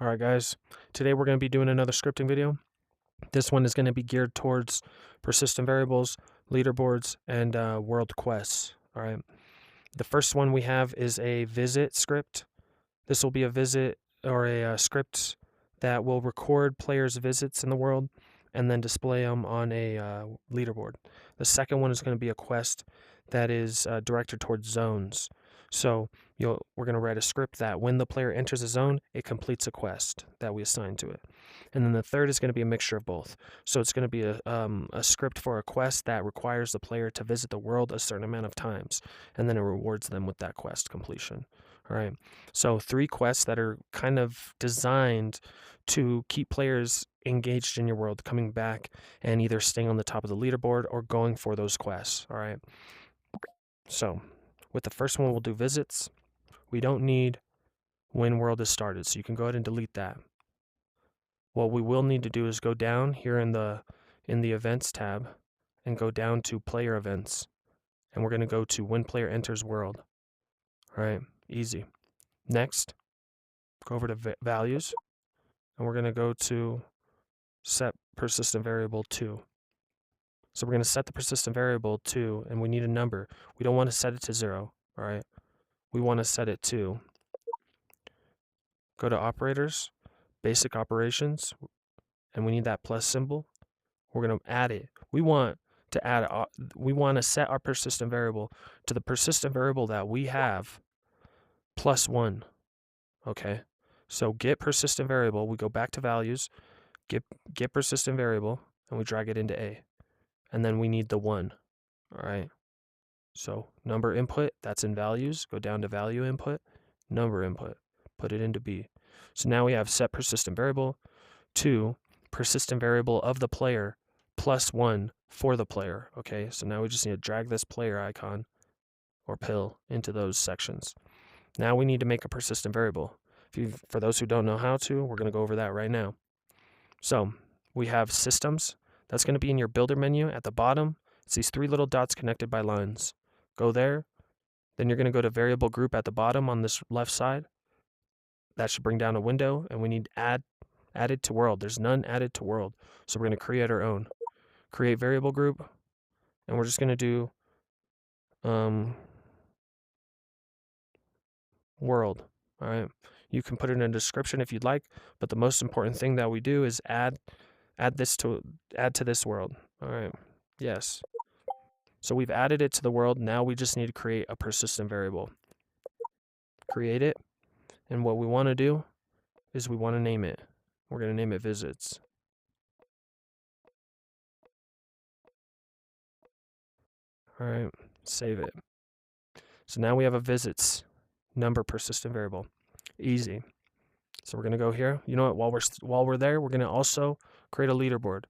Alright guys, today we're going to be doing another scripting video. This one is going to be geared towards persistent variables, leaderboards, and world quests. Alright, the first one we have is a visit script. This will be a visit or a script that will record players' visits in the world and then display them on a leaderboard. The second one is going to be a quest that is directed towards zones. So we're going to write a script that when the player enters a zone, it completes a quest that we assign to it. And then the third is going to be a mixture of both. So it's going to be a script for a quest that requires the player to visit the world a certain amount of times, and then it rewards them with that quest completion. All right. So 3 quests that are kind of designed to keep players engaged in your world, coming back and either staying on the top of the leaderboard or going for those quests. All right. So with the first one, we'll do visits. We don't need when world is started, so you can go ahead and delete that. What we will need to do is go down here in the events tab and go down to player events. And we're going to go to when player enters world. All right. Easy. Next, go over to values, and we're going to go to set persistent variable 2. So we're going to set the persistent variable 2, and we need a number. We don't want to set it to 0, all right? We want to set it to, go to operators, basic operations, and we need that plus symbol. We're going to add it. We want to set our persistent variable to the persistent variable that we have plus 1, okay? So get persistent variable, we go back to values, get persistent variable, and we drag it into A. And then we need the 1, all right? So number input, that's in values, go down to value input, number input, put it into B. So now we have set persistent variable to persistent variable of the player plus 1 for the player, okay? So now we just need to drag this player icon or pill into those sections. Now we need to make a persistent variable. For those who don't know how to, we're going to go over that right now. So we have systems. That's going to be in your builder menu at the bottom. It's these 3 little dots connected by lines. Go there. Then you're going to go to variable group at the bottom on this left side. That should bring down a window, and we need added to world. There's none added to world. So we're going to create our own. Create variable group, and we're just going to do world. All right. You can put it in a description if you'd like, but the most important thing that we do is add to this world. All right. Yes. So we've added it to the world. Now we just need to create a persistent variable. Create it. And what we want to do is we want to name it. We're going to name it visits. All right. Save it. So now we have a visits number persistent variable. Easy. So we're going to go here. You know what? While we're there, we're going to also create a leaderboard.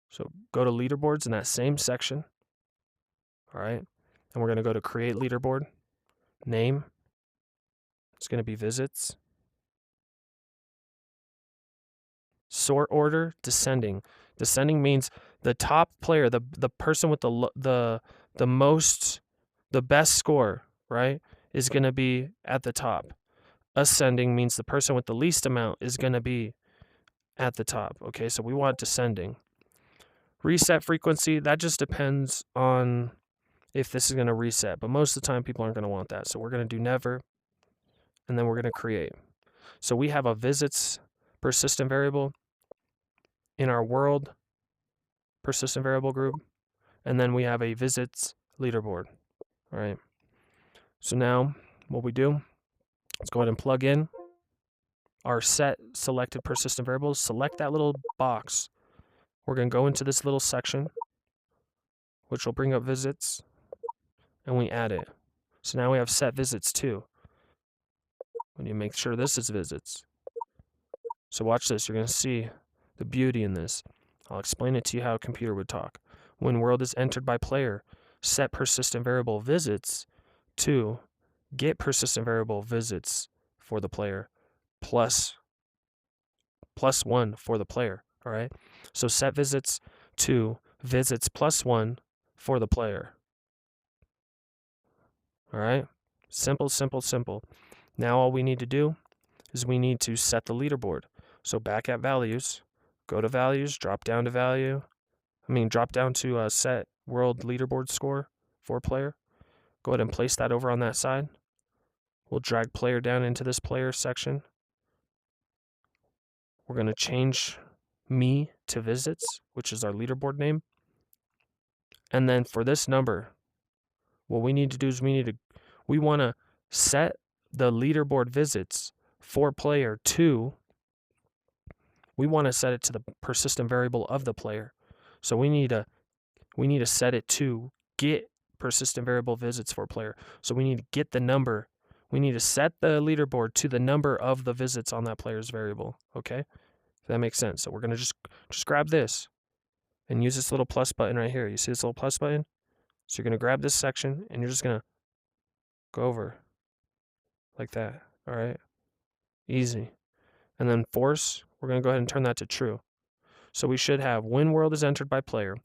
So go to leaderboards in that same section. All right. And we're going to go to create leaderboard. Name. It's going to be visits. Sort order descending. Descending means the top player, the person with the best score, right, is going to be at the top. Ascending means the person with the least amount is going to be at the top. Okay, so we want descending. Reset frequency, that just depends on if this is going to reset, but most of the time people aren't going to want that. So we're going to do never, and then we're going to create. So we have a visits persistent variable in our world persistent variable group, and then we have a visits leaderboard. All right. So now what we do, let's go ahead and plug in our set selected persistent variables. Select that little box. We're going to go into this little section, which will bring up visits, and we add it. So now we have set visits 2. We need to make sure this is visits. So watch this. You're going to see the beauty in this. I'll explain it to you how a computer would talk. When world is entered by player, set persistent variable visits to get persistent variable visits for the player plus 1 for the player. All right. So set visits to visits plus 1 for the player. All right. Simple, simple, simple. Now all we need to do is we need to set the leaderboard. So back at values, go to values, drop down to drop down to set world leaderboard score for player. Go ahead and place that over on that side. We'll drag player down into this player section. We're going to change me to visits, which is our leaderboard name. And then for this number, what we need to do is we want to set the leaderboard visits for player to, we want to set it to the persistent variable of the player. So we need to set it to get persistent variable visits for player. So we need to get the number. We need to set the leaderboard to the number of the visits on that player's variable. Okay, if that makes sense. So we're gonna just grab this and use this little plus button right here. You see this little plus button? So you're gonna grab this section and you're just gonna go over like that. All right, easy. And then force, we're gonna go ahead and turn that to true. So we should have when world is entered by player,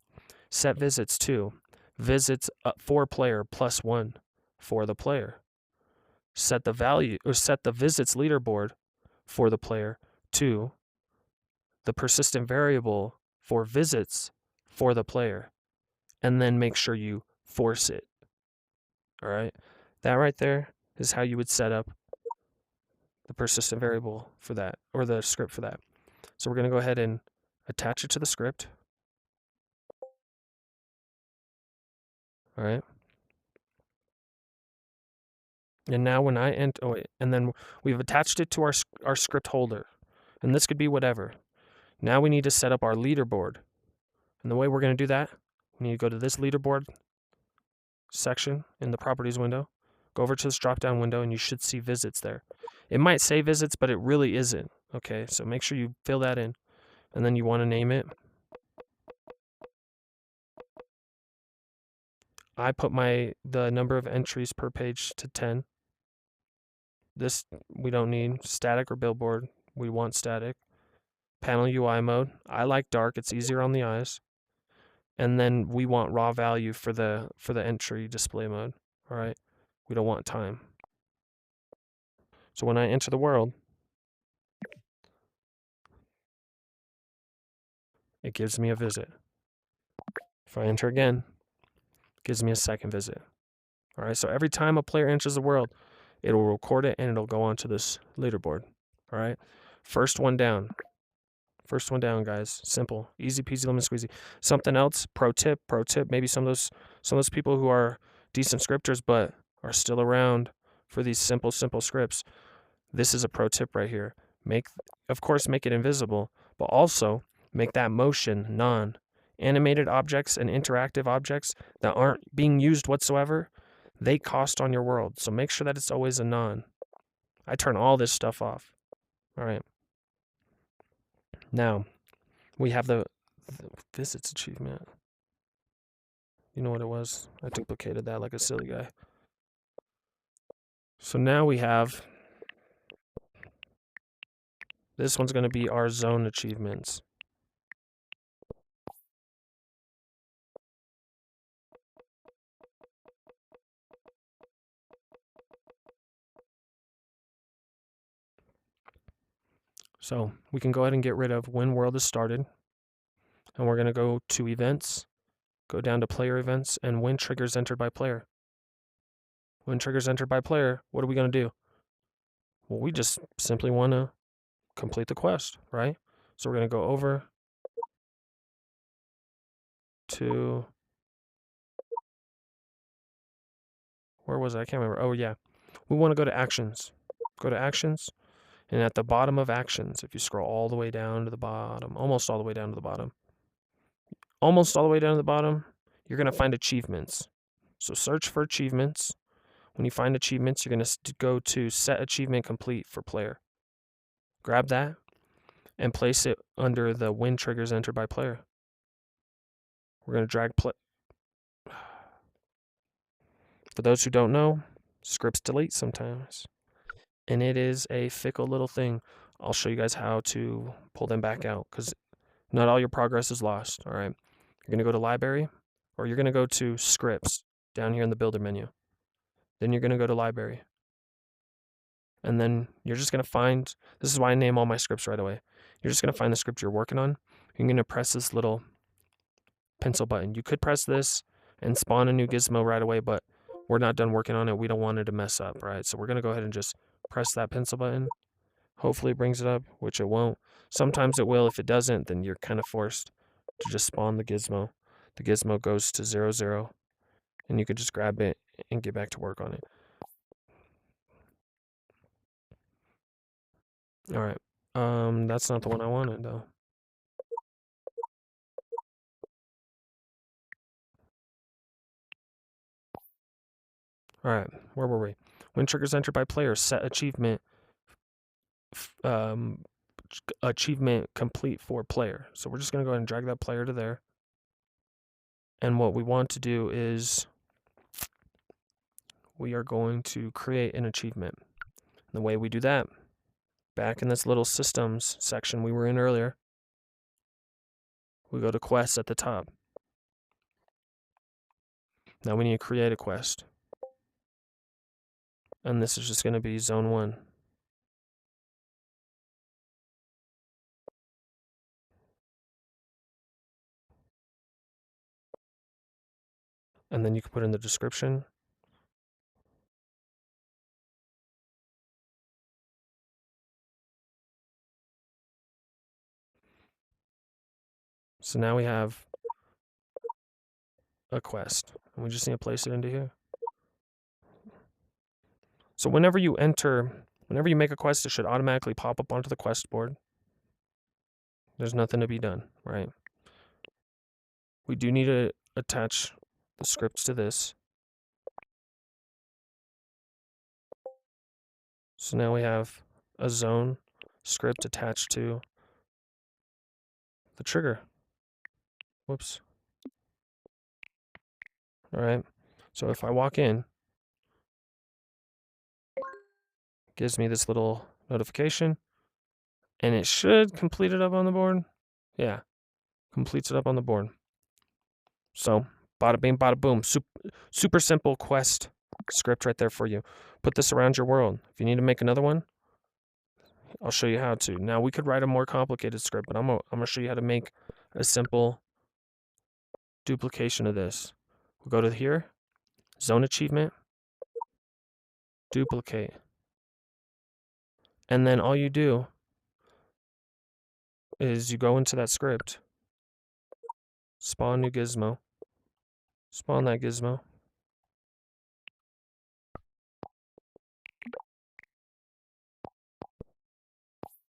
set visits to visits for player plus 1 for the player. Set the value or set the visits leaderboard for the player to the persistent variable for visits for the player, and then make sure you force it. All right, that right there is how you would set up the persistent variable for that, or the script for that. So we're going to go ahead and attach it to the script. All right. And now when I enter, and then we've attached it to our script holder, and this could be whatever. Now we need to set up our leaderboard. And the way we're going to do that, we need to go to this leaderboard section in the properties window, go over to this drop-down window, and you should see visits there. It might say visits, but it really isn't. Okay, so make sure you fill that in, and then you want to name it. I put the number of entries per page to 10. This we don't need. Static or billboard, we want static. Panel UI mode, I like dark, it's easier on the eyes. And then we want raw value for the entry display mode. All right, we don't want time. So when I enter the world, it gives me a visit. If I enter again, it gives me a second visit. All right, so every time a player enters the world, it will record it and it'll go onto this leaderboard. All right, first one down. First one down, guys. Simple, easy peasy lemon squeezy. Something else, pro tip. Maybe some of those people who are decent scripters but are still around for these simple scripts. This is a pro tip right here. Of course, make it invisible, but also make that motion none. Animated objects and interactive objects that aren't being used whatsoever, they cost on your world. So make sure that it's always a none. I turn all this stuff off. All right. Now, we have the visits achievement. You know what it was? I duplicated that like a silly guy. So now we have, this one's going to be our zone achievements. So we can go ahead and get rid of when world is started. And we're going to go to events, go down to player events, and when triggers entered by player. When triggers entered by player, what are we going to do? Well, we just simply want to complete the quest, right? So we're going to go over to, where was I? I can't remember. Oh, yeah. We want to go to actions. Go to actions. And at the bottom of actions, if you scroll all the way down to the bottom, almost all the way down to the bottom, you're going to find achievements. So search for achievements. When you find achievements, you're going to go to set achievement complete for player. Grab that and place it under the when triggers entered by player. We're going to drag play. For those who don't know, scripts delete sometimes. And it is a fickle little thing. I'll show you guys how to pull them back out, because not all your progress is lost. All right. You're going to go to library, or you're going to go to scripts down here in the builder menu. Then you're going to go to library. And then you're just going to find, this is why I name all my scripts right away. You're just going to find the script you're working on. You're going to press this little pencil button. You could press this and spawn a new gizmo right away, but we're not done working on it. We don't want it to mess up, right? So we're going to go ahead and just press that pencil button. Hopefully it brings it up, which it won't. Sometimes it will. If it doesn't, then you're kind of forced to just spawn the gizmo. The gizmo goes to 0, 0, and you can just grab it and get back to work on it. All right. That's not the one I wanted, though. All right, where were we? When triggers entered by players, set achievement achievement complete for player. So we're just going to go ahead and drag that player to there. And what we want to do is we are going to create an achievement. And the way we do that, back in this little systems section we were in earlier, we go to quests at the top. Now we need to create a quest. And this is just going to be zone 1. And then you can put in the description. So now we have a quest. And we just need to place it into here. So whenever you make a quest, it should automatically pop up onto the quest board. There's nothing to be done, right? We do need to attach the scripts to this. So now we have a zone script attached to the trigger. Whoops. All right. So if I walk in, it gives me this little notification, and it should complete it up on the board. Yeah, completes it up on the board. So bada bing, bada boom. Super simple quest script right there for you. Put this around your world. If you need to make another one, I'll show you how to. Now we could write a more complicated script, but I'm gonna show you how to make a simple duplication of this. We'll go to here, zone achievement, duplicate. And then all you do is you go into that script, spawn new gizmo, spawn that gizmo,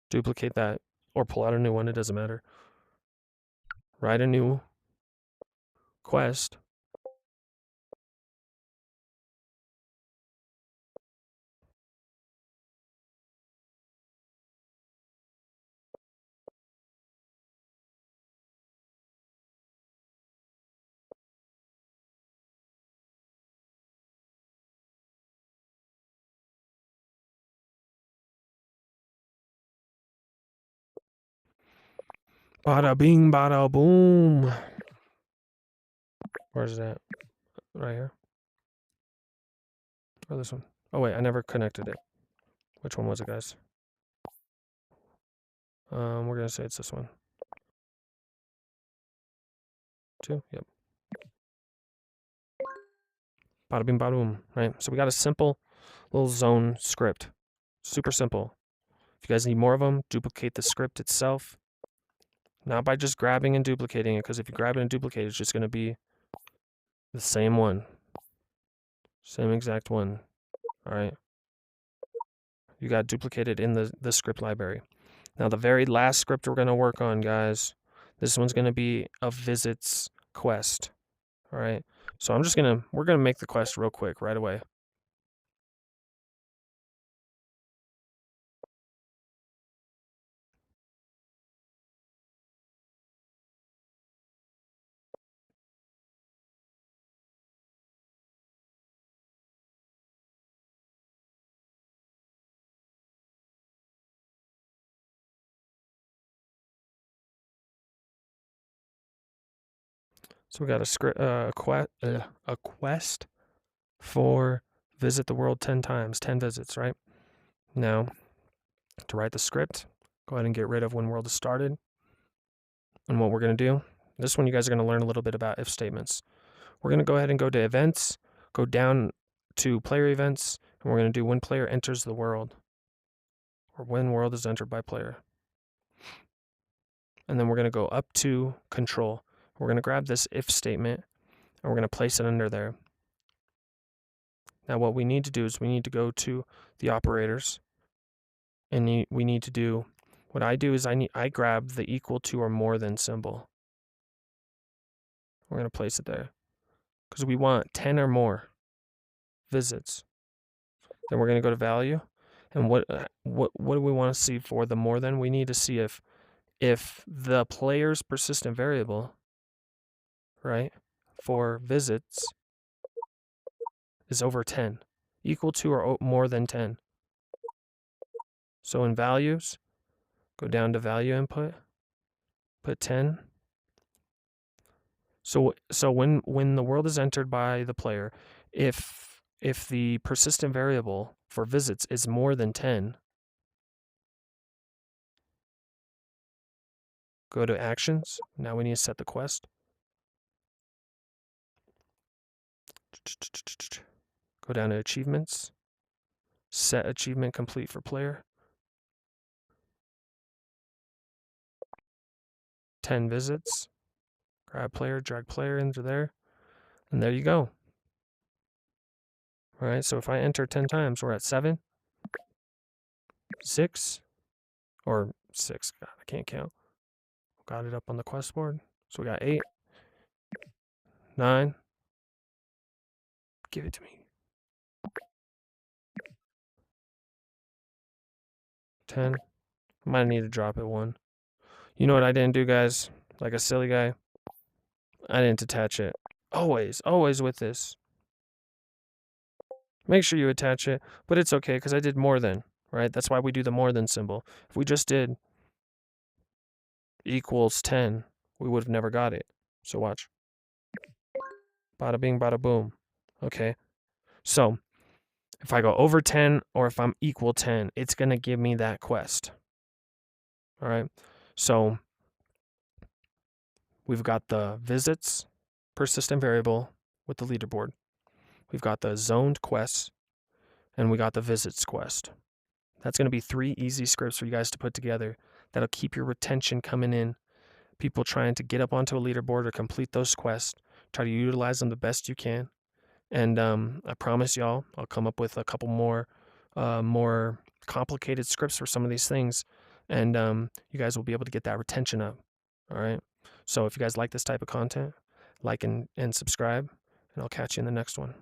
duplicate that, or pull out a new one, it doesn't matter. Write a new quest. Bada bing, bada boom. Where's that? Right here. Or this one? Oh wait, I never connected it. Which one was it, guys? We're gonna say it's this one. 2, yep. Bada bing, bada boom, right? So we got a simple little zone script. Super simple. If you guys need more of them, duplicate the script itself. Not by just grabbing and duplicating it, because if you grab it and duplicate it, it's just going to be the same one. Same exact one. All right. You got duplicated in the script library. Now, the very last script we're going to work on, guys, this one's going to be a visits quest. All right. So we're going to make the quest real quick right away. So we got a quest for visit the world 10 times, 10 visits, right? Now, to write the script, go ahead and get rid of when world is started. And what we're going to do, this one you guys are going to learn a little bit about if statements. We're going to go ahead and go to events, go down to player events, and we're going to do when player enters the world, or when world is entered by player. And then we're going to go up to control. We're going to grab this if statement, and we're going to place it under there. Now what we need to do is we need to go to the operators, and we need to do, what I do is I grab the equal to or more than symbol. We're going to place it there because we want 10 or more visits. Then we're going to go to value, and what do we want to see for the more than? We need to see if the player's persistent variable, right, for visits is over 10, equal to or more than 10. So in values, go down to value input, put 10. So when the world is entered by the player, if the persistent variable for visits is more than 10, go to actions. Now we need to set the quest. Go down to achievements, set achievement complete for player. 10 visits, grab player, drag player into there, and there you go. All right, so if I enter 10 times, we're at 7, 6, or 6, God, I can't count. Got it up on the quest board. So we got 8, 9, give it to me, 10, I might need to drop it 1. You know what I didn't do, guys? Like a silly guy, I didn't attach it. Always with this. Make sure you attach it, but it's okay because I did more than, right? That's why we do the more than symbol. If we just did equals 10, we would have never got it. So watch. Bada bing, bada boom. Okay. So if I go over 10 or if I'm equal 10, it's going to give me that quest. All right. So we've got the visits, persistent variable with the leaderboard. We've got the zoned quests, and we got the visits quest. That's going to be 3 easy scripts for you guys to put together that'll keep your retention coming in. People trying to get up onto a leaderboard or complete those quests, try to utilize them the best you can. And I promise y'all, I'll come up with a couple more complicated scripts for some of these things, and you guys will be able to get that retention up. All right. So if you guys like this type of content, like and subscribe, and I'll catch you in the next one.